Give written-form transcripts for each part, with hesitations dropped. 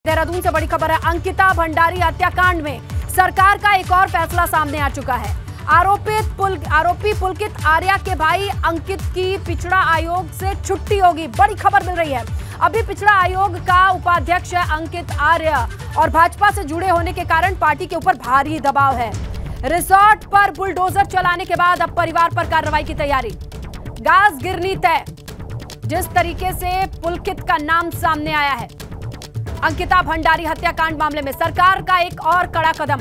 देहरादून से बड़ी खबर है। अंकिता भंडारी हत्याकांड में सरकार का एक और फैसला सामने आ चुका है। आरोपी पुलकित आर्या के भाई अंकित की पिछड़ा आयोग से छुट्टी होगी। बड़ी खबर मिल रही है। अभी पिछड़ा आयोग का उपाध्यक्ष है अंकित आर्य और भाजपा से जुड़े होने के कारण पार्टी के ऊपर भारी दबाव है। रिसोर्ट पर बुलडोजर चलाने के बाद अब परिवार पर कार्रवाई की तैयारी। गाज गिरनी तय। जिस तरीके से पुलकित का नाम सामने आया है, अंकिता भंडारी हत्याकांड मामले में सरकार का एक और कड़ा कदम।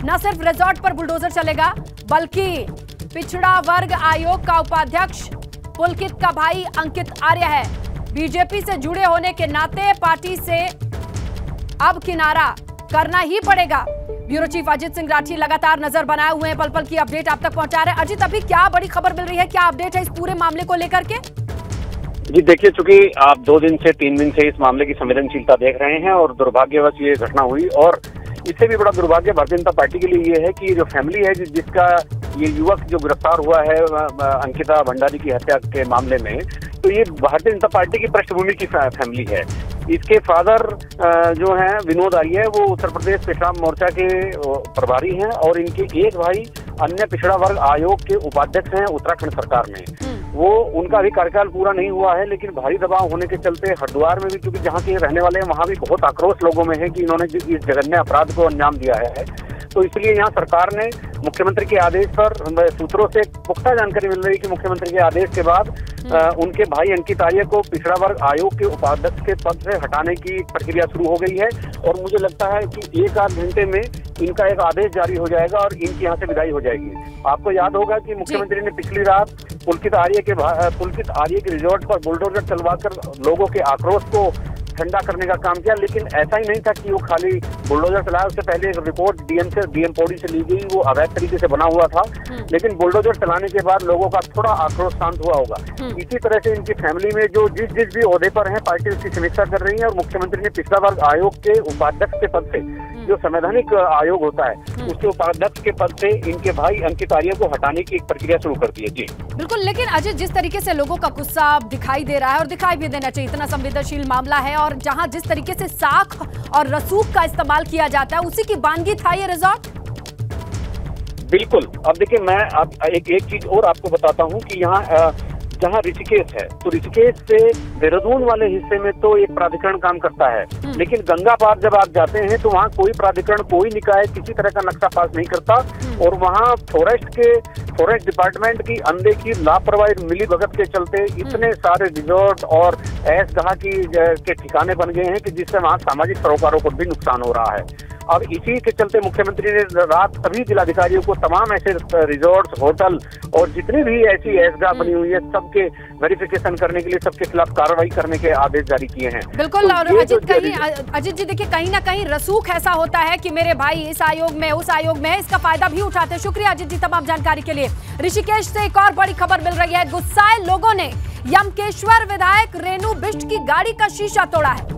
न सिर्फ रिजॉर्ट पर बुलडोजर चलेगा, बल्कि पिछड़ा वर्ग आयोग का उपाध्यक्ष पुलकित का भाई अंकित आर्य है। बीजेपी से जुड़े होने के नाते पार्टी से अब किनारा करना ही पड़ेगा। ब्यूरो चीफ अजित सिंह राठी लगातार नजर बनाए हुए हैं, पल पल की अपडेट आप तक पहुंचा रहे हैं। अजित, अभी क्या बड़ी खबर मिल रही है, क्या अपडेट है इस पूरे मामले को लेकर के? जी देखिए, चूंकि आप 2 दिन से इस मामले की संवेदनशीलता देख रहे हैं और दुर्भाग्यवश ये घटना हुई, और इससे भी बड़ा दुर्भाग्य भारतीय जनता पार्टी के लिए ये है कि जो फैमिली है जिसका ये युवक जो गिरफ्तार हुआ है अंकिता भंडारी की हत्या के मामले में, तो ये भारतीय जनता पार्टी की पृष्ठभूमि की फैमिली है। इसके फादर जो हैं विनोद आर्य, वो उत्तर प्रदेश पिछड़ा मोर्चा के प्रभारी हैं और इनके एक भाई अन्य पिछड़ा वर्ग आयोग के उपाध्यक्ष हैं उत्तराखंड सरकार में। वो उनका अभी कार्यकाल पूरा नहीं हुआ है, लेकिन भारी दबाव होने के चलते हरिद्वार में भी, क्योंकि जहाँ के रहने वाले हैं वहाँ भी बहुत आक्रोश लोगों में है कि इन्होंने इस जघन्य अपराध को अंजाम दिया है। तो इसलिए यहाँ सरकार ने मुख्यमंत्री के आदेश पर, सूत्रों से पुख्ता जानकारी मिल रही है कि मुख्यमंत्री के आदेश के बाद उनके भाई अंकित आर्य को पिछड़ा वर्ग आयोग के उपाध्यक्ष के पद से हटाने की प्रक्रिया शुरू हो गई है। और मुझे लगता है कि 1-8 घंटे में इनका एक आदेश जारी हो जाएगा और इनकी यहाँ से विदाई हो जाएगी। आपको याद होगा कि मुख्यमंत्री ने पिछली रात पुलकित आर्य के रिजॉर्ट पर बुलडोजर चलवाकर लोगों के आक्रोश को ठंडा करने का काम किया, लेकिन ऐसा ही नहीं था कि वो खाली बुलडोजर चलाया। उससे पहले एक रिपोर्ट डीएम पौड़ी से ली गई, वो अवैध तरीके से बना हुआ था, लेकिन बुलडोजर चलाने के बाद लोगों का थोड़ा आक्रोश शांत हुआ होगा। इसी तरह से इनकी फैमिली में जो जिस भी ओहदे पर है, पार्टी उसकी समीक्षा कर रही है और मुख्यमंत्री ने पिछड़ा वर्ग आयोग के उपाध्यक्ष के पद से, जो संवैधानिक आयोग होता है, उसके उपाध्यक्ष के पद से इनके भाई अंकित आर्य को हटाने की एक प्रक्रिया शुरू कर दी है। जी बिल्कुल, लेकिन अजय, जिस तरीके से लोगों का गुस्सा दिखाई दे रहा है और दिखाई भी देना चाहिए, इतना संवेदनशील मामला है और जहां जिस तरीके से साख और रसूख का इस्तेमाल किया जाता है, उसी की बानगी था ये रिजॉर्ट। बिल्कुल। अब देखिए, मैं एक चीज और आपको बताता हूँ कि यहाँ जहाँ ऋषिकेश है, तो ऋषिकेश से देहरादून वाले हिस्से में तो एक प्राधिकरण काम करता है, लेकिन गंगा पार जब आप जाते हैं तो वहाँ कोई प्राधिकरण, कोई निकाय किसी तरह का नक्शा पास नहीं करता। और वहाँ फॉरेस्ट डिपार्टमेंट की अनदेखी, लापरवाही, मिलीभगत के चलते इतने सारे रिजॉर्ट और ऐशगाह के ठिकाने बन गए हैं कि जिससे वहाँ सामाजिक सरोकारों को भी नुकसान हो रहा है। अब इसी के चलते मुख्यमंत्री ने रात सभी जिलाधिकारियों को तमाम ऐसे रिजॉर्ट्स, होटल और जितनी भी ऐसी ऐशगाह बनी हुई है, सबके वेरिफिकेशन करने के लिए, सबके खिलाफ कार्रवाई करने के आदेश जारी किए हैं। बिल्कुल। और अजित जी, देखिए, कहीं ना कहीं रसूख ऐसा होता है कि मेरे भाई इस आयोग में, उस आयोग में है, इसका फायदा भी उठाते हैं। शुक्रिया अजित जी तमाम जानकारी के लिए। ऋषिकेश से एक और बड़ी खबर मिल रही है। गुस्साए लोगों ने यमकेश्वर विधायक रेणु बिष्ट की गाड़ी का शीशा तोड़ा है।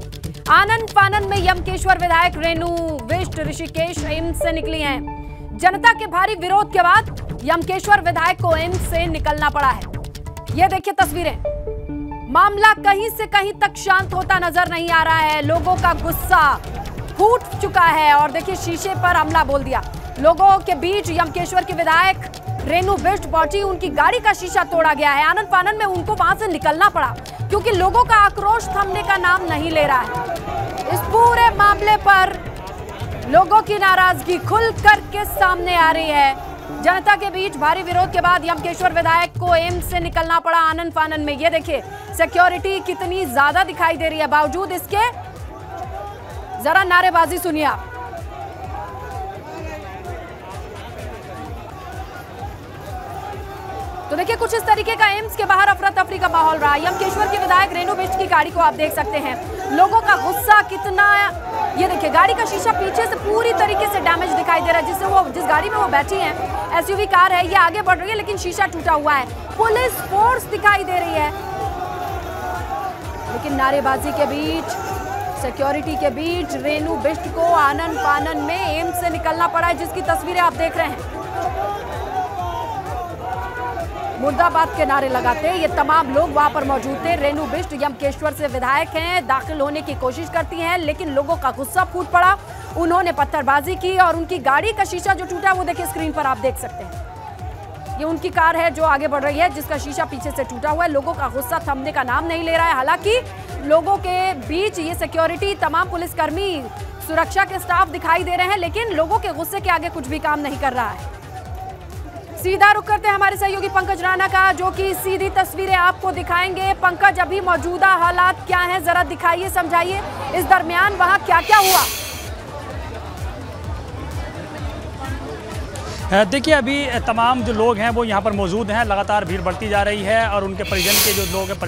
आनन फानन में यमकेश्वर विधायक रेणु बिष्ट ऋषिकेश एम्स से निकली हैं। जनता के भारी विरोध के बाद यमकेश्वर विधायक को एम्स से निकलना पड़ा है। ये देखिए तस्वीरें। मामला कहीं से कहीं तक शांत होता नजर नहीं आ रहा है। लोगों का गुस्सा फूट चुका है और देखिए, शीशे पर हमला बोल दिया। लोगों के बीच यमकेश्वर के विधायक रेणु बिष्ट पहुंची, उनकी गाड़ी का शीशा तोड़ा गया है। आनन फानन में उनको वहां से निकलना पड़ा क्योंकि लोगों का आक्रोश थमने का नाम नहीं ले रहा है। इस पूरे मामले पर लोगों की नाराजगी खुल करके सामने आ रही है। जनता के बीच भारी विरोध के बाद यमकेश्वर विधायक को एम्स से निकलना पड़ा आनन फानन में। ये देखिए, सिक्योरिटी कितनी ज्यादा दिखाई दे रही है। बावजूद इसके जरा नारेबाजी सुनिए आप। तो देखिए, कुछ इस तरीके का एम्स के बाहर अफरा तफरी का माहौल रहा। यमकेश्वर के विधायक रेणु बिष्ट की गाड़ी को आप देख सकते हैं। लोगों का गुस्सा कितना, ये देखिए, गाड़ी का शीशा पीछे से पूरी तरीके से डैमेज दिखाई दे रहा है। जिस गाड़ी में वो बैठी हैं, एसयूवी कार है, ये आगे बढ़ रही है लेकिन शीशा टूटा हुआ है। पुलिस फोर्स दिखाई दे रही है, लेकिन नारेबाजी के बीच, सिक्योरिटी के बीच रेणु बिष्ट को आनन फानन में एम्स से निकलना पड़ा है, जिसकी तस्वीरें आप देख रहे हैं। मुर्दाबाद के नारे लगाते। ये तमाम लोग वहां पर मौजूद थे। रेणु बिष्ट यमकेश्वर से विधायक हैं, दाखिल होने की कोशिश करती हैं, लेकिन लोगों का गुस्सा फूट पड़ा। उन्होंने पत्थरबाजी की और उनकी गाड़ी का शीशा जो टूटा वो देखिए स्क्रीन पर आप देख सकते हैं। ये उनकी कार है जो आगे बढ़ रही है, जिसका शीशा पीछे से टूटा हुआ है। लोगों का गुस्सा थमने का नाम नहीं ले रहा है। हालांकि लोगों के बीच ये सिक्योरिटी, तमाम पुलिसकर्मी, सुरक्षा के स्टाफ दिखाई दे रहे हैं, लेकिन लोगों के गुस्से के आगे कुछ भी काम नहीं कर रहा है। सीधा रुख करते हैं हमारे सहयोगी पंकज राणा का, जो कि सीधी तस्वीरें आपको दिखाएंगे। पंकज, अभी मौजूदा हालात क्या हैं, जरा दिखाइए, समझाइए। इस दरमियान वहां क्या क्या हुआ? देखिए, अभी तमाम जो लोग हैं वो यहाँ पर मौजूद हैं। लगातार भीड़ बढ़ती जा रही है और उनके परिजन के जो लोग हैं,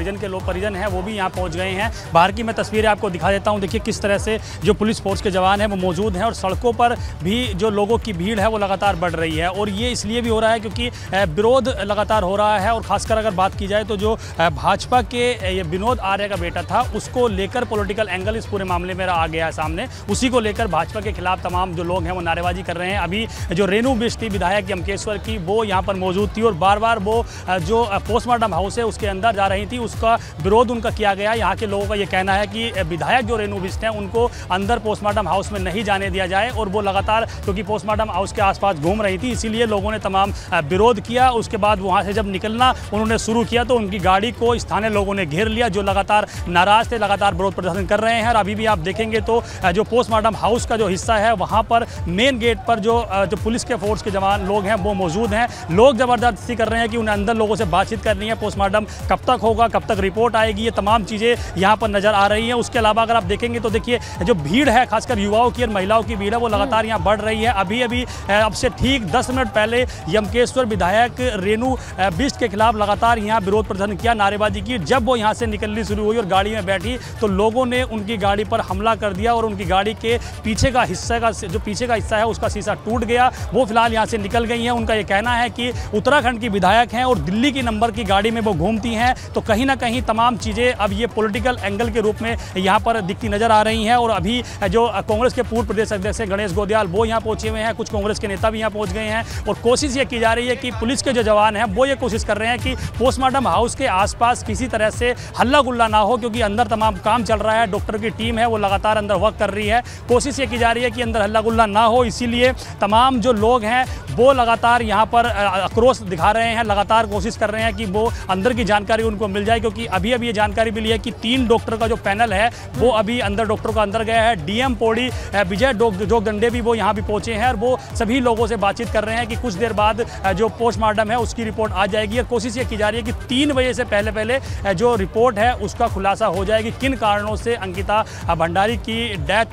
परिजन हैं वो भी यहाँ पहुँच गए हैं। बाहर की मैं तस्वीरें आपको दिखा देता हूँ। देखिए किस तरह से जो पुलिस फोर्स के जवान हैं वो मौजूद हैं और सड़कों पर भी जो लोगों की भीड़ है वो लगातार बढ़ रही है। और ये इसलिए भी हो रहा है क्योंकि विरोध लगातार हो रहा है। और ख़ासकर अगर बात की जाए तो जो भाजपा के ये विनोद आर्य का बेटा था, उसको लेकर पॉलिटिकल एंगल इस पूरे मामले में आ गया है सामने। उसी को लेकर भाजपा के खिलाफ तमाम जो लोग हैं वो नारेबाजी कर रहे हैं। अभी जो रेणु बिष्ट विधायक यमकेश्वर की, वो यहाँ पर मौजूद थी और बार बार वो जो पोस्टमार्टम हाउस है उसके अंदर जा रही थी, उसका विरोध उनका किया गया। यहाँ के लोगों का ये कहना है कि विधायक जो रेणु बिष्ट हैं उनको अंदर पोस्टमार्टम हाउस में नहीं जाने दिया जाए। और वो लगातार क्योंकि पोस्टमार्टम हाउस के आसपास घूम रही थी, इसीलिए लोगों ने तमाम विरोध किया। उसके बाद वहाँ से जब निकलना उन्होंने शुरू किया तो उनकी गाड़ी को स्थानीय लोगों ने घेर लिया, जो लगातार नाराज थे, लगातार विरोध प्रदर्शन कर रहे हैं। और अभी भी आप देखेंगे तो जो पोस्टमार्टम हाउस का जो हिस्सा है वहाँ पर मेन गेट पर जो पुलिस के फोर्स के जवान लोग हैं वो मौजूद हैं। लोग ज़बरदस्ती कर रहे हैं कि उन्हें अंदर लोगों से बातचीत करनी है, पोस्टमार्टम कब तक होगा, कब तक रिपोर्ट आएगी, ये तमाम चीज़ें यहाँ पर नज़र आ रही हैं। उसके अलावा अगर आप देखेंगे तो देखिए जो भीड़ है, खासकर युवाओं की और महिलाओं की भीड़ है, वो लगातार यहाँ बढ़ रही है। अभी अब से ठीक 10 मिनट पहले यमकेश्वर विधायक रेणु बिष्ट के खिलाफ लगातार यहाँ विरोध प्रदर्शन किया, नारेबाजी की। जब वो यहाँ से निकलनी शुरू हुई और गाड़ी में बैठी तो लोगों ने उनकी गाड़ी पर हमला कर दिया और उनकी गाड़ी के पीछे का हिस्सा है उसका शीशा टूट गया। वो फिलहाल यहाँ से निकल गई हैं। उनका ये कहना है कि उत्तराखंड की विधायक हैं और दिल्ली की नंबर की गाड़ी में वो घूमती हैं, तो कहीं ना कहीं तमाम चीज़ें अब ये पॉलिटिकल एंगल के रूप में यहाँ पर दिखती नजर आ रही हैं। और अभी जो कांग्रेस के पूर्व प्रदेश अध्यक्ष गणेश गोदियाल वो यहाँ पहुँचे हुए हैं, कुछ कांग्रेस के नेता भी यहाँ पहुँच गए हैं। और कोशिश ये की जा रही है कि पुलिस के जो जवान हैं वो ये कोशिश कर रहे हैं कि पोस्टमार्टम हाउस के आसपास किसी तरह से हल्ला गुल्ला ना हो, क्योंकि अंदर तमाम काम चल रहा है। डॉक्टर की टीम है वो लगातार अंदर वर्क कर रही है। कोशिश ये की जा रही है कि अंदर हल्ला गुल्ला ना हो, इसीलिए तमाम जो लोग हैं वो लगातार यहाँ पर आक्रोश दिखा रहे हैं, लगातार कोशिश कर रहे हैं कि वो अंदर की जानकारी उनको मिल जाए। क्योंकि अभी ये जानकारी मिली है कि 3 डॉक्टर का जो पैनल है वो अभी डॉक्टर का अंदर गया है। डीएम पौड़ी विजय जोगदंडे भी वो यहाँ भी पहुँचे हैं और वो सभी लोगों से बातचीत कर रहे हैं कि कुछ देर बाद जो पोस्टमार्टम है उसकी रिपोर्ट आ जाएगी। और कोशिश ये की जा रही है कि 3 बजे से पहले जो रिपोर्ट है उसका खुलासा हो जाएगी। किन कारणों से अंकिता भंडारी की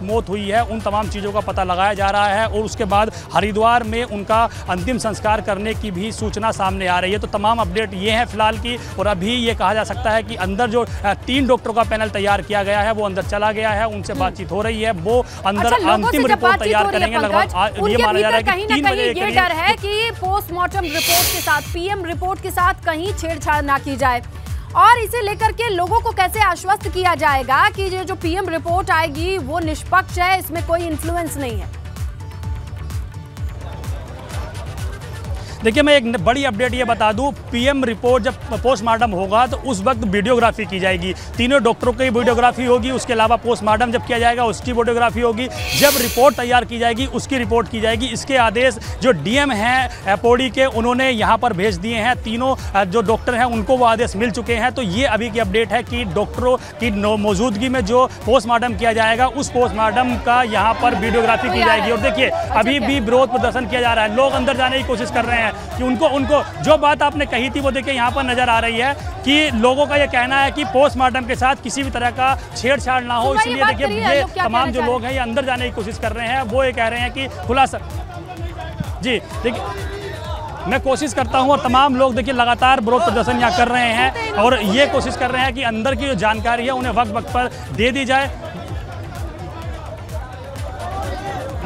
मौत हुई है, उन तमाम चीज़ों का पता लगाया जा रहा है। और उसके बाद हरिद्वार में उनका अंतिम संस्कार करने की भी सूचना सामने आ रही है। तो तमाम अपडेट ये है फिलहाल की। और अभी ये कहा जा सकता है कि अंदर जो 3 डॉक्टरों का पैनल तैयार किया गया है वो अंदर चला गया है, उनसे बातचीत हो रही है, वो अंदर अंतिम रिपोर्ट तैयार करेंगे। लगभग ये माना जा रहा है कि 3 बजे ये डर है कि पोस्टमार्टम रिपोर्ट के साथ, पीएम रिपोर्ट के साथ कहीं छेड़छाड़ ना की जाए। और इसे लेकर के लोगों को कैसे आश्वस्त किया जाएगा कि जो पीएम रिपोर्ट आएगी वो निष्पक्ष है, इसमें कोई इन्फ्लुएंस नहीं है? देखिए, मैं एक बड़ी अपडेट ये बता दूं, पीएम रिपोर्ट जब पोस्टमार्टम होगा तो उस वक्त वीडियोग्राफी की जाएगी। तीनों डॉक्टरों की वीडियोग्राफी होगी, उसके अलावा पोस्टमार्टम जब किया जाएगा उसकी वीडियोग्राफी होगी। जब रिपोर्ट तैयार की जाएगी उसकी रिपोर्ट की जाएगी। इसके आदेश जो डीएम हैं पौड़ी के, उन्होंने यहाँ पर भेज दिए हैं। तीनों जो डॉक्टर हैं उनको वो आदेश मिल चुके हैं। तो ये अभी की अपडेट है कि डॉक्टरों की मौजूदगी में जो पोस्टमार्टम किया जाएगा उस पोस्टमार्टम का यहाँ पर वीडियोग्राफी की जाएगी। और देखिए, अभी भी विरोध प्रदर्शन किया जा रहा है, लोग अंदर जाने की कोशिश कर रहे हैं कि उनको जो बात आपने कही थी वो देखिए यहाँ पर नजर आ रही है कि लोगों का ये कहना है कि पोस्टमार्टम के साथ किसी भी तरह का छेड़छाड़ ना हो। इसलिए देखिए ये तमाम जो लोग हैं ये अंदर जाने की कोशिश कर रहे हैं। वो ये कह रहे हैं कि खुलासा जी देखिए, मैं कोशिश करता हूं और तमाम लोग देखिए लगातार विरोध प्रदर्शन यहाँ कर रहे हैं और ये कोशिश कर रहे हैं कि अंदर की जो जानकारी है उन्हें वक्त वक्त पर दे दी जाए।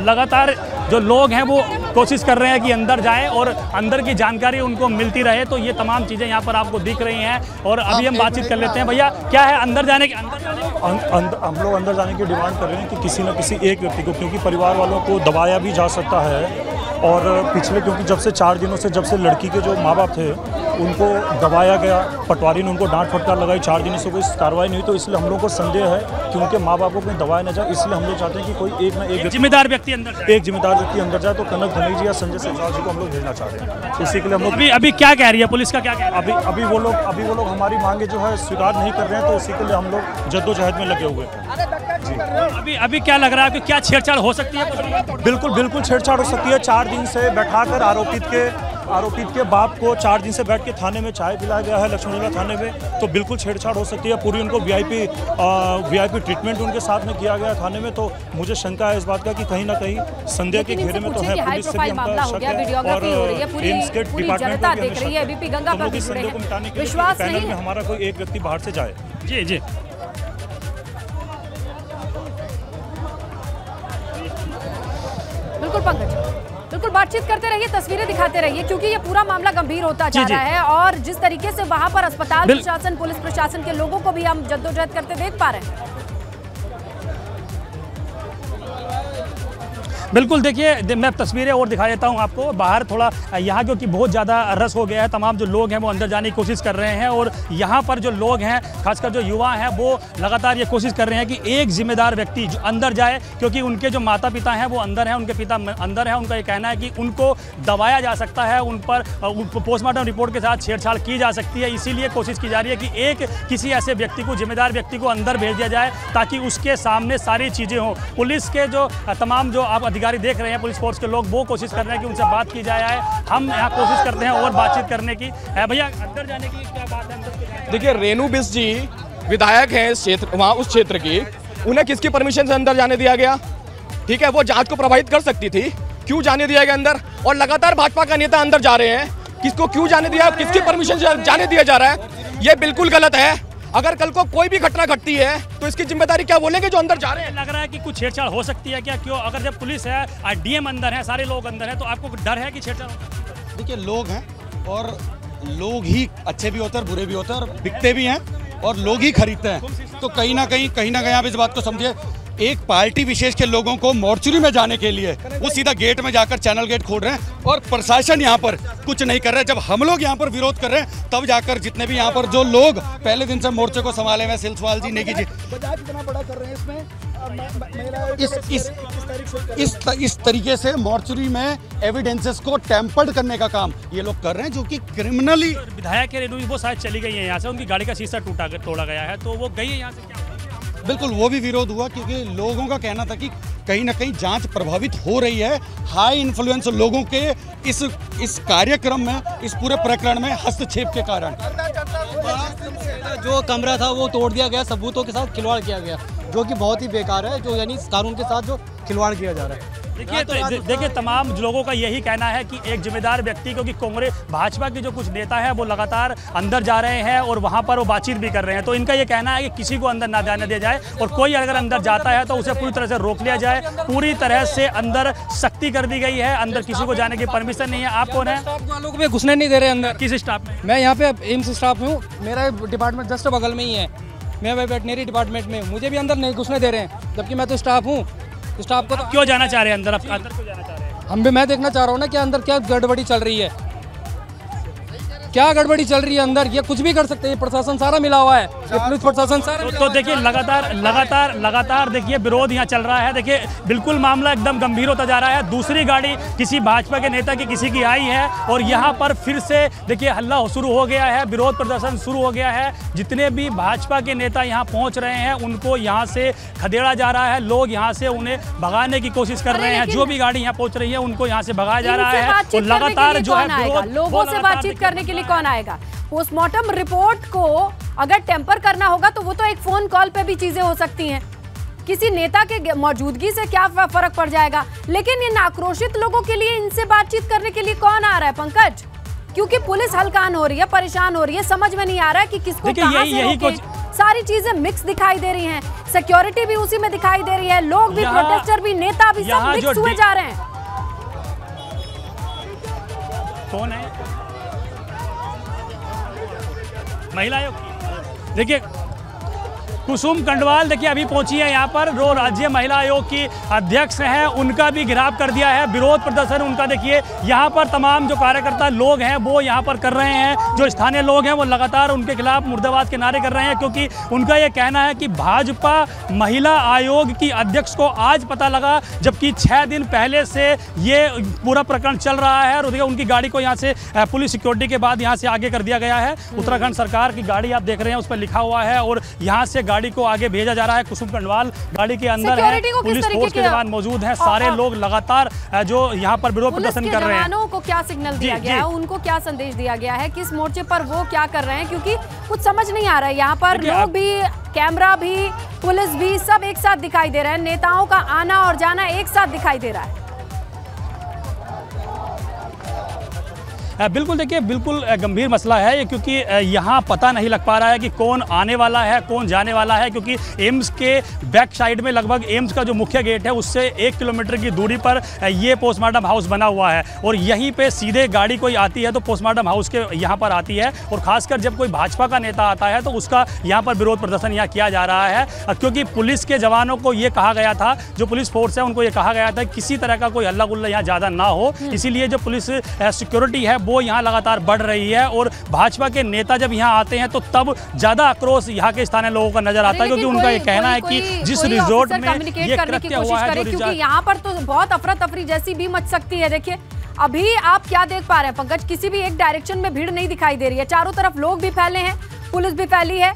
लगातार जो लोग हैं वो कोशिश कर रहे हैं कि अंदर जाएं और अंदर की जानकारी उनको मिलती रहे। तो ये तमाम चीज़ें यहाँ पर आपको दिख रही हैं। और अभी हम बातचीत कर लेते हैं। भैया, क्या है अंदर जाने की हम लोग अंदर जाने की डिमांड कर रहे हैं कि किसी न किसी एक व्यक्ति को, क्योंकि परिवार वालों को दबाया भी जा सकता है और पिछले क्योंकि जब से 4 दिनों से जब से लड़की के जो माँ बाप थे उनको दबाया गया, पटवारी ने उनको डांट फटकार लगाई, 4 दिनों से कोई कार्रवाई नहीं हुई, तो इसलिए हम लोग को संदेह है कि उनके माँ बाप को कहीं दबाया न जाए। इसलिए हम लोग चाहते हैं कि कोई एक ना एक जिम्मेदार व्यक्ति अंदर जाए, तो कनक धनेक जी या संजय सचवाल जी को हम लोग भेजना चाहते हैं। इसी के लिए हम लोग अभी क्या कह रही है पुलिस का, क्या कह रही है? अभी वो लोग हमारी मांगे जो है स्वीकार नहीं कर रहे हैं, तो इसी के लिए हम लोग जद्दोजहद में लगे हुए हैं। अभी क्या लग रहा है कि क्या छेड़छाड़ हो सकती है? बिल्कुल छेड़छाड़ हो सकती है। 4 दिन से बैठाकर आरोपित के बाप को 4 दिन से बैठ के थाने में चाय पिलाया गया है, लक्ष्मणझूला थाने में, तो बिल्कुल छेड़छाड़ हो सकती है। पूरी उनको वीआईपी ट्रीटमेंट उनके साथ में किया गया थाने में। तो मुझे शंका है इस बात का कि कहीं ना कहीं संदेह के घेरे में तो है, पुलिस से भी हमका शक है और एम्स के डिपार्टमेंट को भी हमें शक है। हम लोग इस संदेह को मिटाने के लिए पैनल में हमारा कोई एक व्यक्ति बाहर से जाए। जी बिल्कुल पंकज, बिल्कुल बातचीत करते रहिए, तस्वीरें दिखाते रहिए, क्योंकि ये पूरा मामला गंभीर होता जा रहा है और जिस तरीके से वहां पर अस्पताल प्रशासन, पुलिस प्रशासन के लोगों को भी हम जद्दोजहद करते देख पा रहे हैं। बिल्कुल, देखिए मैं तस्वीरें और दिखा देता हूं आपको बाहर थोड़ा। यहाँ क्योंकि बहुत ज़्यादा रस हो गया है, तमाम जो लोग हैं वो अंदर जाने की कोशिश कर रहे हैं और यहाँ पर जो लोग हैं खासकर जो युवा हैं वो लगातार ये कोशिश कर रहे हैं कि एक जिम्मेदार व्यक्ति जो अंदर जाए, क्योंकि उनके जो माता पिता हैं वो अंदर हैं, उनके पिता अंदर हैं। उनका ये कहना है कि उनको दबाया जा सकता है, उन पर पोस्टमार्टम रिपोर्ट के साथ छेड़छाड़ की जा सकती है। इसीलिए कोशिश की जा रही है कि एक किसी ऐसे व्यक्ति को, जिम्मेदार व्यक्ति को अंदर भेज दिया जाए ताकि उसके सामने सारी चीज़ें हों। पुलिस के जो तमाम जो आप अधिकारी देख रहे हैं, पुलिस फोर्स के लोग, वो कोशिश कर रहे हैं कि उनसे बात की जाए। हम यहाँ कोशिश करते हैं और बातचीत करने की। भैया अंदर जाने की क्या बात है? देखिए, रेणु बिष्ट जी विधायक हैं इस क्षेत्र, वहाँ उस क्षेत्र की, उन्हें किसकी परमिशन से अंदर जाने दिया गया? ठीक है, वो जांच को प्रभावित कर सकती थी, क्यों जाने दिया गया अंदर? और लगातार भाजपा का नेता अंदर जा रहे हैं, किसको क्यों जाने दिया, किसकी परमिशन से जाने दिया जा रहा है? ये बिल्कुल गलत है। अगर कल को कोई भी घटना घटती है तो इसकी जिम्मेदारी क्या बोलेंगे जो अंदर जा रहे हैं? लग रहा है कि कुछ छेड़छाड़ हो सकती है क्या? क्यों? अगर जब पुलिस है, डीएम अंदर है, सारे लोग अंदर हैं, तो आपको डर है कि छेड़छाड़ हो? देखिए, लोग हैं और लोग ही अच्छे भी होते हैं और बुरे भी होते हैं और बिकते भी हैं और लोग ही खरीदते हैं। तो कहीं ना कहीं आप इस बात को समझिए, एक पार्टी विशेष के लोगों को मोर्चरी में जाने के लिए वो सीधा गेट में जाकर चैनल गेट खोल रहे हैं और प्रशासन यहाँ पर कुछ नहीं कर रहा है। जब हम लोग यहाँ पर विरोध कर रहे हैं तब जाकर जितने भी यहाँ पर जो लोग पहले दिन से मोर्चे को संभाले हुए, सिलसवाल जी, नेगी जी, कितना बड़ा कर रहे हैं इसमें। इस तरीके से मोर्चरी में एविडेंसेस को टेम्पर्ड करने का काम ये लोग कर रहे हैं, जो कि क्रिमिनली। विधायक रेणु वो शायद चली गई है यहाँ से, उनकी गाड़ी का शीशा तोड़ा गया है, तो वो गई है यहाँ से। क्या बिल्कुल, वो भी विरोध हुआ क्योंकि लोगों का कहना था कि कहीं ना कहीं जांच प्रभावित हो रही है। हाई इन्फ्लुएंस लोगों के इस कार्यक्रम में, इस पूरे प्रकरण में हस्तक्षेप के कारण जो कमरा था वो तोड़ दिया गया, सबूतों के साथ खिलवाड़ किया गया, जो कि बहुत ही बेकार है, जो यानी कानून के साथ जो खिलवाड़ किया जा रहा है। देखिए तमाम लोगों का यही कहना है कि एक जिम्मेदार व्यक्ति, क्योंकि कांग्रेस भाजपा के जो कुछ नेता है वो लगातार अंदर जा रहे हैं और वहां पर वो बातचीत भी कर रहे हैं, तो इनका ये कहना है कि किसी को अंदर ना जाने दिया जाए और कोई अगर अंदर जाता है तो उसे पूरी तरह से रोक लिया जाए। पूरी तरह से अंदर सख्ती कर दी गई है, अंदर किसी को जाने की परमिशन नहीं है। आप कौन है? लोग भी घुसने नहीं दे रहे अंदर। किस स्टाफ में? मैं यहाँ पे एम्स स्टाफ हूँ, मेरा डिपार्टमेंट जस्ट बगल में ही है, मैं वेटनरी डिपार्टमेंट में, मुझे भी अंदर नहीं घुसने दे रहे हैं, जबकि मैं तो स्टाफ हूँ। स्टाफ को तो क्यों जाना चाह रहे हैं अंदर? अंदर क्यों जाना चाह रहे हैं? मैं देखना चाह रहा हूँ ना कि अंदर क्या गड़बड़ी चल रही है, क्या गड़बड़ी चल रही है अंदर। ये कुछ भी कर सकते हैं, प्रशासन सारा मिला हुआ है, पुलिस प्रशासन सारा। तो देखिए लगातार देखिए विरोध यहाँ चल रहा है। देखिए बिल्कुल मामला एकदम गंभीर होता जा रहा है। दूसरी गाड़ी किसी भाजपा के नेता की किसी की आई है और यहाँ पर फिर से देखिए हल्ला शुरू हो गया है, विरोध प्रदर्शन शुरू हो गया है। जितने भी भाजपा के नेता यहाँ पहुँच रहे हैं उनको यहाँ से खदेड़ा जा रहा है, लोग यहाँ से उन्हें भगाने की कोशिश कर रहे हैं। जो भी गाड़ी यहाँ पहुँच रही है उनको यहाँ से भगाया जा रहा है और लगातार जो है लोगों से बातचीत करने के लिए कौन आएगा? पोस्टमार्टम रिपोर्ट को अगर टेम्पर करना होगा तो वो तो एक फोन कॉल पे भी चीजें हो सकती हैं, किसी नेता के मौजूदगी से क्या फर्क पड़ जाएगा। लेकिन इन आक्रोशित लोगों के लिए इनसे बातचीत करने के लिए कौन आ रहा है पंकज? क्योंकि पुलिस हलकान हो रही है, परेशान हो रही है, समझ में नहीं आ रहा है कि किसको कहां से रोके। सारी चीजें मिक्स दिखाई दे रही हैं, सिक्योरिटी भी उसी में दिखाई दे रही है, लोग भी, प्रोटेस्टर भी, नेता भी, सब मिक्स हुए जा रहे हैं। कौन है? महिला आयोग। देखिए कुसुम कंडवाल देखिए अभी पहुंची है यहाँ पर, जो राज्य महिला आयोग की अध्यक्ष हैं उनका भी घेराव कर दिया है। विरोध प्रदर्शन उनका देखिए यहाँ पर तमाम जो कार्यकर्ता लोग हैं वो यहाँ पर कर रहे हैं। जो स्थानीय लोग हैं वो लगातार उनके खिलाफ मुर्दाबाद के नारे कर रहे हैं, क्योंकि उनका ये कहना है कि भाजपा महिला आयोग की अध्यक्ष को आज पता लगा, जबकि 6 दिन पहले से ये पूरा प्रकरण चल रहा है। और उनकी गाड़ी को यहाँ से पुलिस सिक्योरिटी के बाद यहाँ से आगे कर दिया गया है। उत्तराखंड सरकार की गाड़ी आप देख रहे हैं, उस पर लिखा हुआ है और यहाँ से गाड़ी को आगे भेजा जा रहा है। कुसुम कंडवाल गाड़ी के अंदर है, पुलिस फोर्स के जवान मौजूद हैं, सारे लोग लगातार जो यहाँ पर विरोध प्रदर्शन कर रहे हैं। जवानों को क्या सिग्नल दिया गया है, उनको क्या संदेश दिया गया है, किस मोर्चे पर वो क्या कर रहे हैं, क्योंकि कुछ समझ नहीं आ रहा है। यहाँ पर लोग भी, कैमरा भी, पुलिस भी, सब एक साथ दिखाई दे रहे हैं। नेताओं का आना और जाना एक साथ दिखाई दे रहा है। बिल्कुल देखिए, बिल्कुल गंभीर मसला है ये, क्योंकि यहाँ पता नहीं लग पा रहा है कि कौन आने वाला है, कौन जाने वाला है, क्योंकि एम्स के बैक साइड में लगभग एम्स का जो मुख्य गेट है उससे 1 किलोमीटर की दूरी पर ये पोस्टमार्टम हाउस बना हुआ है और यहीं पे सीधे गाड़ी कोई आती है तो पोस्टमार्टम हाउस के यहाँ पर आती है। और खासकर जब कोई भाजपा का नेता आता है तो उसका यहाँ पर विरोध प्रदर्शन यहाँ किया जा रहा है, क्योंकि पुलिस के जवानों को ये कहा गया था, जो पुलिस फोर्स है उनको ये कहा गया था किसी तरह का कोई हल्ला गुल्ला यहाँ ज़्यादा ना हो। इसीलिए जो पुलिस सिक्योरिटी है वो यहाँ लगातार बढ़ रही है और भाजपा के नेता जब यहाँ आते हैं तो तब ज्यादा आक्रोश यहाँ के स्थानीय लोगों का नजर आता है, क्योंकि उनका ये कहना है कि जिस रिजॉर्ट में ये कृत्य हुआ है, क्योंकि यहाँ पर तो बहुत अफरा तफरी जैसी भी मच सकती है। देखिए अभी आप क्या देख पा रहे हैं पंकज, किसी भी एक डायरेक्शन में भीड़ नहीं दिखाई दे रही है, चारों तरफ लोग भी फैले हैं, पुलिस भी फैली है।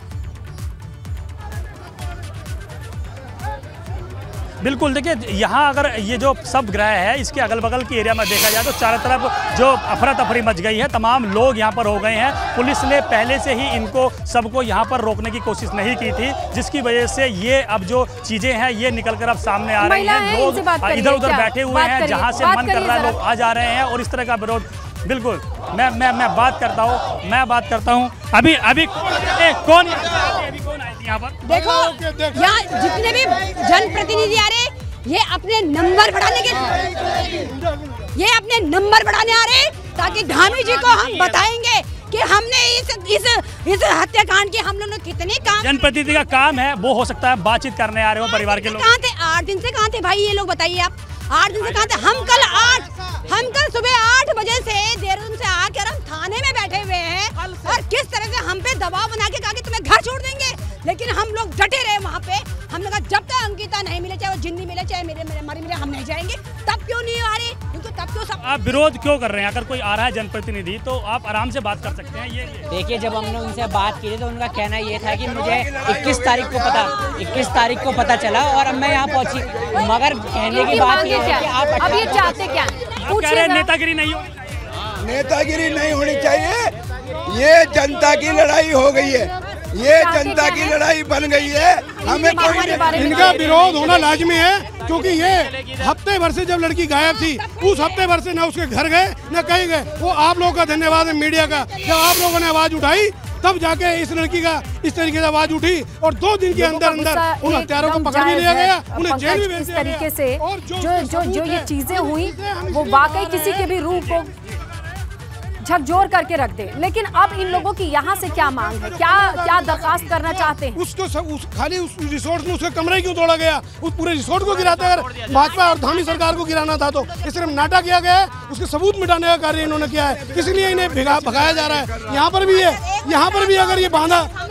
बिल्कुल देखिए, यहाँ अगर ये जो सब ग्रह है इसके अगल बगल के एरिया में देखा जाए तो चारों तरफ जो अफरा तफरी मच गई है, तमाम लोग यहाँ पर हो गए हैं। पुलिस ने पहले से ही इनको सबको यहाँ पर रोकने की कोशिश नहीं की थी, जिसकी वजह से ये अब जो चीज़ें हैं ये निकल कर अब सामने आ रही हैं। लोग इधर उधर बैठे हुए हैं, जहाँ से मन कर रहा है लोग आ जा रहे हैं और इस तरह का विरोध। बिल्कुल मैं बात करता हूँ अभी कौन आई थी यहाँ पर? देखो यहाँ जितने भी जनप्रतिनिधि आ रहे, ये अपने नंबर बढ़ाने आ रहे ताकि धामी जी को हम बताएंगे कि हमने इस हत्याकांड के हम लोगों ने कितने काम। जनप्रतिनिधि का काम है, वो हो सकता है बातचीत करने आ रहे हो परिवार के लोग। कहाँ थे 8 दिन से, कहाँ थे भाई ये लोग बताइए आप? 8 दिन से कहाँ थे? हम कल सुबह 8 बजे से देहरादून से आकर हम थाने में बैठे हुए हैं और किस तरह से हम पे दबाव बना के कहा कि तुम्हें घर छोड़ देंगे, लेकिन हम लोग डटे रहे वहाँ पे। हमने कहा जब तक अंकिता नहीं मिले, चाहे वो जिंदी मिले, चाहे हमारी मिले, हम नहीं जाएंगे। तब क्यों नहीं आ रहे? क्योंकि तब क्यों सब आप विरोध क्यों कर रहे हैं? अगर कोई आ रहा है जनप्रतिनिधि तो आप आराम से बात कर सकते हैं। ये देखिए, जब हमने उनसे बात की तो उनका कहना ये था कि मुझे 21 तारीख को पता चला और अब मैं यहाँ पहुँची, मगर कहने की बात ये है कि आप अब ये चाहते क्या? नेतागिरी नहीं होनी चाहिए। ये जनता की लड़ाई हो गई है, ये जनता की लड़ाई बन गई है। हमें कोई इनका विरोध होना लाजमी है, क्योंकि ये हफ्ते भर से जब लड़की गायब थी, उस हफ्ते भर से न उसके घर गए न कहीं गए। वो आप लोगों का धन्यवाद है, मीडिया का, जब आप लोगों ने आवाज उठाई तब जाके इस लड़की का इस तरीके से आवाज उठी और 2 दिन के अंदर उन हत्यारों को पकड़ भी लिया गया, उन्हें जेल भी भेज दिया गया। इस तरीके से जो ये चीजें हुई वो वाकई किसी के भी रूह को झकझोर करके रख दे। लेकिन अब इन लोगों की यहाँ से क्या मांग है, क्या दरखास्त करना चाहते हैं? खाली उस रिसोर्ट में उसके कमरे क्यों तोड़ा गया? उस पूरे रिसोर्ट को गिराता, अगर भाजपा और धामी सरकार को गिराना था तो इस तरह नाटक किया गया है, उसके सबूत मिटाने का कार्य इन्होंने किया है, इसलिए इन्हें भगाया जा रहा है। यहाँ पर भी है, यहाँ पर भी अगर ये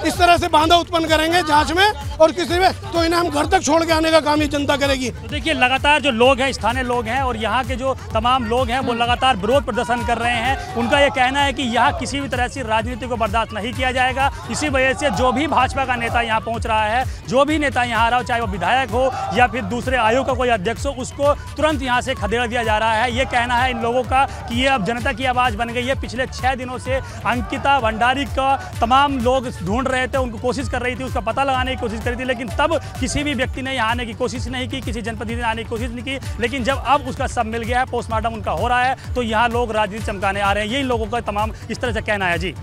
इस तरह से बांधा उत्पन्न करेंगे जांच में और किसी में, तो इन्हें हम घर तक छोड़ के आने का काम ये जनता करेगी। तो देखिए, लगातार जो लोग हैं, स्थानीय लोग हैं और यहाँ के जो तमाम लोग हैं वो लगातार विरोध प्रदर्शन कर रहे हैं। उनका ये कहना है कि यहाँ किसी भी तरह से राजनीति को बर्दाश्त नहीं किया जाएगा। इसी वजह से जो भी भाजपा का नेता यहाँ पहुँच रहा है, जो भी नेता यहाँ आ रहा हो, चाहे वो विधायक हो या फिर दूसरे आयोग का कोई अध्यक्ष हो, उसको तुरंत यहाँ से खदेड़ दिया जा रहा है। ये कहना है इन लोगों का कि ये अब जनता की आवाज़ बन गई है। पिछले 6 दिनों से अंकिता भंडारी का तमाम लोग ढूंढ रहे थे, उनको कोशिश कर रही थी, उसका पता लगाने की कोशिश करी थी, लेकिन तब किसी भी व्यक्ति ने यहाँ आने की कोशिश नहीं की, किसी जनप्रतिनिधि ने आने की कोशिश नहीं की। लेकिन जब अब उसका सब मिल गया है, पोस्टमार्टम उनका हो रहा है, तो यहाँ लोग राजनीति चमकाने आ रहे हैं। यही लोगों का तमाम इस तरह से कहना है। जी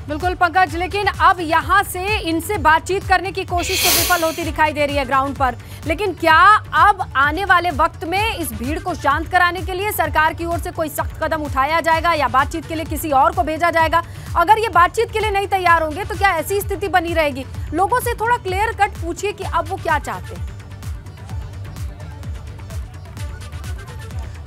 बिल्कुल पंकज, लेकिन अब यहाँ से इनसे बातचीत करने की कोशिश तो विफल होती दिखाई दे रही है ग्राउंड पर। लेकिन क्या अब आने वाले वक्त में इस भीड़ को शांत कराने के लिए सरकार की ओर से कोई सख्त कदम उठाया जाएगा या बातचीत के लिए किसी और को भेजा जाएगा? अगर ये बातचीत के लिए नहीं तैयार होंगे तो क्या ऐसी स्थिति बनी रहेगी? लोगों से थोड़ा क्लियर कट पूछिए कि अब वो क्या चाहते हैं।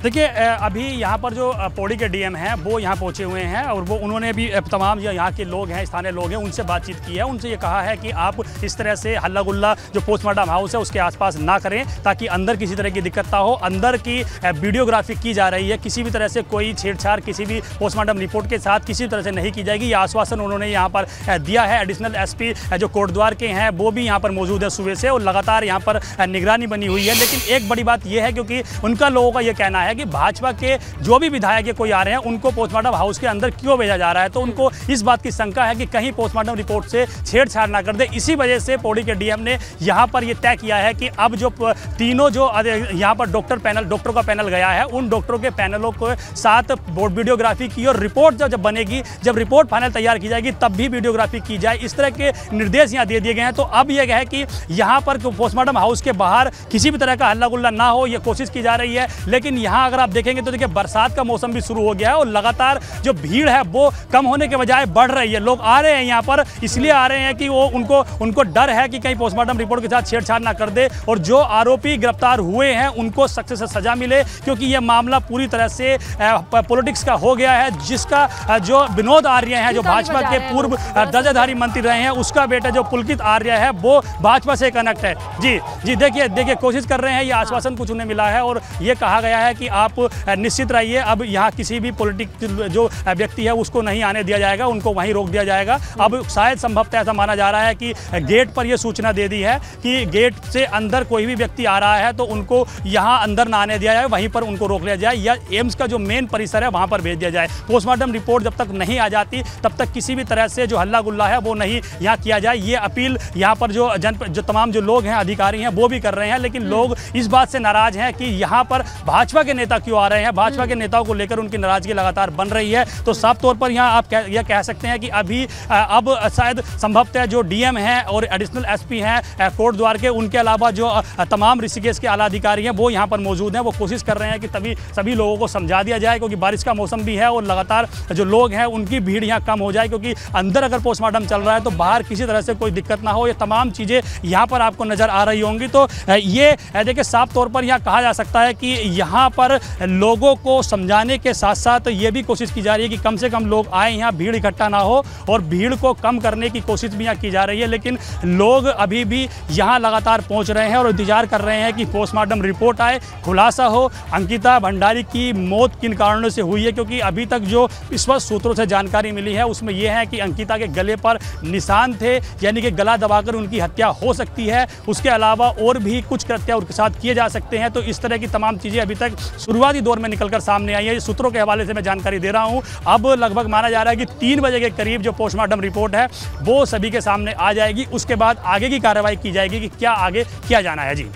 देखिए अभी यहाँ पर जो पौड़ी के डीएम हैं वो यहाँ पहुँचे हुए हैं और वो उन्होंने भी तमाम जो यहाँ के लोग हैं, स्थानीय लोग हैं, उनसे बातचीत की है। उनसे ये कहा है कि आप इस तरह से हल्ला गुल्ला जो पोस्टमार्टम हाउस है उसके आसपास ना करें, ताकि अंदर किसी तरह की दिक्कत ना हो। अंदर की वीडियोग्राफी की जा रही है, किसी भी तरह से कोई छेड़छाड़ किसी भी पोस्टमार्टम रिपोर्ट के साथ किसी भी तरह से नहीं की जाएगी। ये आश्वासन उन्होंने यहाँ पर दिया है। एडिशनल एसपी जो कोटद्वार के हैं वो भी यहाँ पर मौजूद है सुबह से और लगातार यहाँ पर निगरानी बनी हुई है। लेकिन एक बड़ी बात यह है, क्योंकि उनका लोगों का ये कहना है कि भाजपा के जो भी विधायक कोई आ रहे हैं उनको पोस्टमार्टम हाउस के अंदर क्यों भेजा जा रहा है, तो उनको इस बात की शंका है कि कहीं पोस्टमार्टम रिपोर्ट से छेड़छाड़ ना कर दे। इसी वजह से पौड़ी के डीएम ने यहाँ पर ये तय किया है कि अब जो तीनों जो यहाँ पर डॉक्टरों का पैनल गया है, उन डॉक्टरों के पैनलों को साथ बोर्ड वीडियोग्राफी की और रिपोर्ट जब बनेगी, जब रिपोर्ट फाइनल तैयार की जाएगी तब भी वीडियोग्राफी की जाए। इस तरह के निर्देश यहाँ दे दिए गए हैं। तो अब यह है कि यहाँ पर पोस्टमार्टम हाउस के बाहर किसी भी तरह का हल्ला गुल्ला ना हो, ये कोशिश की जा रही है। लेकिन यहाँ अगर आप देखेंगे तो देखिए बरसात का मौसम भी शुरू हो गया है और लगातार जो भीड़ है वो कम होने के बजाय बढ़ रही है। लोग आ रहे हैं यहाँ पर इसलिए आ रहे हैं कि वो उनको डर है कि कहीं पोस्टमार्टम रिपोर्ट के साथ छेड़छाड़ ना कर दे और जो आरोपी गिरफ्तार हुए हैं उनको सख्त से सजा मिले, क्योंकि ये मामला पूरी तरह से पॉलिटिक्स का हो गया है। जिसका जो विनोद आर्य है, जो भाजपा के पूर्व दर्जाधारी मंत्री रहे हैं, उसका बेटा जो पुलकित आर्य है वो भाजपा से कनेक्ट है। जी देखिए कोशिश कर रहे हैं। ये आश्वासन कुछ उन्हें मिला है और ये कहा गया है कि आप निश्चित रहिए, अब यहाँ किसी भी पॉलिटिक्स जो व्यक्ति है उसको नहीं आने दिया जाएगा, उनको वहीं रोक दिया जाएगा। अब शायद संभवतः ऐसा माना जा रहा है कि गेट पर यह सूचना दे दी है कि गेट से अंदर कोई भी व्यक्ति आ रहा है तो उनको यहाँ अंदर ना आने दिया जाए, वहीं पर उनको रोक लिया जाए या एम्स का जो मेन परिसर है वहाँ पर भेज दिया जाए। पोस्टमार्टम रिपोर्ट जब तक नहीं आ जाती तब तक किसी भी तरह से जो हल्ला गुल्ला है वो नहीं यहाँ किया जाए। ये अपील यहाँ पर जो तमाम जो लोग हैं, अधिकारी हैं, वो भी कर रहे हैं। लेकिन लोग इस बात से नाराज हैं कि यहाँ पर भाजपा के नेता क्यों आ रहे हैं, भाजपा के नेताओं को लेकर उनकी नाराजगी लगातार बन रही है। तो साफ तौर पर यहाँ आप यह कह सकते हैं कि अब शायद संभवतः जो डीएम हैं और एडिशनल एसपी हैं कोटद्वार के, उनके अलावा जो तमाम ऋषिकेश के आला अधिकारी हैं वो यहाँ पर मौजूद हैं। वो कोशिश कर रहे हैं कि तभी सभी लोगों को समझा दिया जाए, क्योंकि बारिश का मौसम भी है और लगातार जो लोग हैं उनकी भीड़ यहाँ कम हो जाए, क्योंकि अंदर अगर पोस्टमार्टम चल रहा है तो बाहर किसी तरह से कोई दिक्कत ना हो। ये तमाम चीज़ें यहाँ पर आपको नज़र आ रही होंगी। तो ये देखिए साफ तौर पर यहाँ कहा जा सकता है कि यहाँ पर लोगों को समझाने के साथ साथ ये भी कोशिश की जा रही है कि कम से कम लोग आए, यहाँ भीड़ इकट्ठा ना हो, और भीड़ को कम करने की कोशिश भी यहाँ की जा रही है। लेकिन लोग अभी भी यहाँ लगातार पहुँच रहे हैं और इंतजार कर रहे हैं कि पोस्टमार्टम रिपोर्ट आए, खुलासा हो अंकिता भंडारी की मौत किन कारणों से हुई है। क्योंकि अभी तक जो स्पष्ट सूत्रों से जानकारी मिली है उसमें यह है कि अंकिता के गले पर निशान थे, यानी कि गला दबाकर उनकी हत्या हो सकती है। उसके अलावा और भी कुछ कृत्य उनके साथ किए जा सकते हैं। तो इस तरह की तमाम चीज़ें अभी तक शुरुआती दौर में निकलकर सामने आई है। सूत्रों के हवाले से मैं जानकारी दे रहा हूं। अब लगभग माना जा रहा है कि 3 बजे के करीब जो पोस्टमार्टम रिपोर्ट है वो सभी के सामने आ जाएगी। उसके बाद आगे की कार्रवाई की जाएगी कि क्या आगे किया जाना है। जी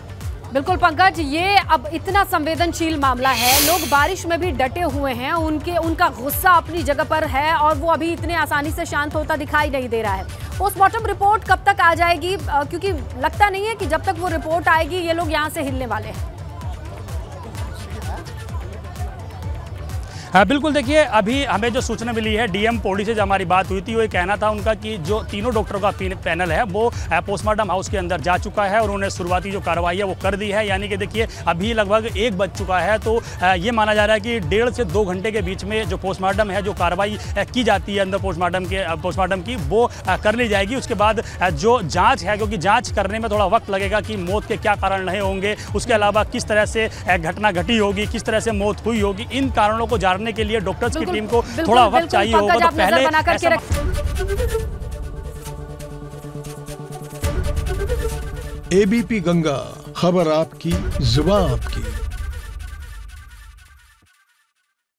बिल्कुल पंकज, ये अब इतना संवेदनशील मामला है, लोग बारिश में भी डटे हुए हैं, उनका गुस्सा अपनी जगह पर है और वो अभी इतने आसानी से शांत होता दिखाई नहीं दे रहा है। पोस्टमार्टम रिपोर्ट कब तक आ जाएगी, क्योंकि लगता नहीं है कि जब तक वो रिपोर्ट आएगी ये लोग यहाँ से हिलने वाले हैं। हाँ बिल्कुल, देखिए अभी हमें जो सूचना मिली है डीएम पौड़ी से, जब हमारी बात हुई थी, वो ये कहना था उनका कि जो तीनों डॉक्टरों का पैनल है वो पोस्टमार्टम हाउस के अंदर जा चुका है और उन्होंने शुरुआती जो कार्रवाई है वो कर दी है। यानी कि देखिए अभी लगभग 1 बज चुका है, तो ये माना जा रहा है कि 1.5 से 2 घंटे के बीच में जो पोस्टमार्टम है, जो कार्रवाई की जाती है अंदर पोस्टमार्टम की, वो कर ली जाएगी। उसके बाद जो जाँच है, क्योंकि जाँच करने में थोड़ा वक्त लगेगा कि मौत के क्या कारण रहे होंगे, उसके अलावा किस तरह से घटना घटी होगी, किस तरह से मौत हुई होगी, इन कारणों को जानने के लिए डॉक्टर्स की टीम को थोड़ा वक्त चाहिए होगा। तो पहले एबीपी गंगा, खबर आपकी, जुबान आपकी।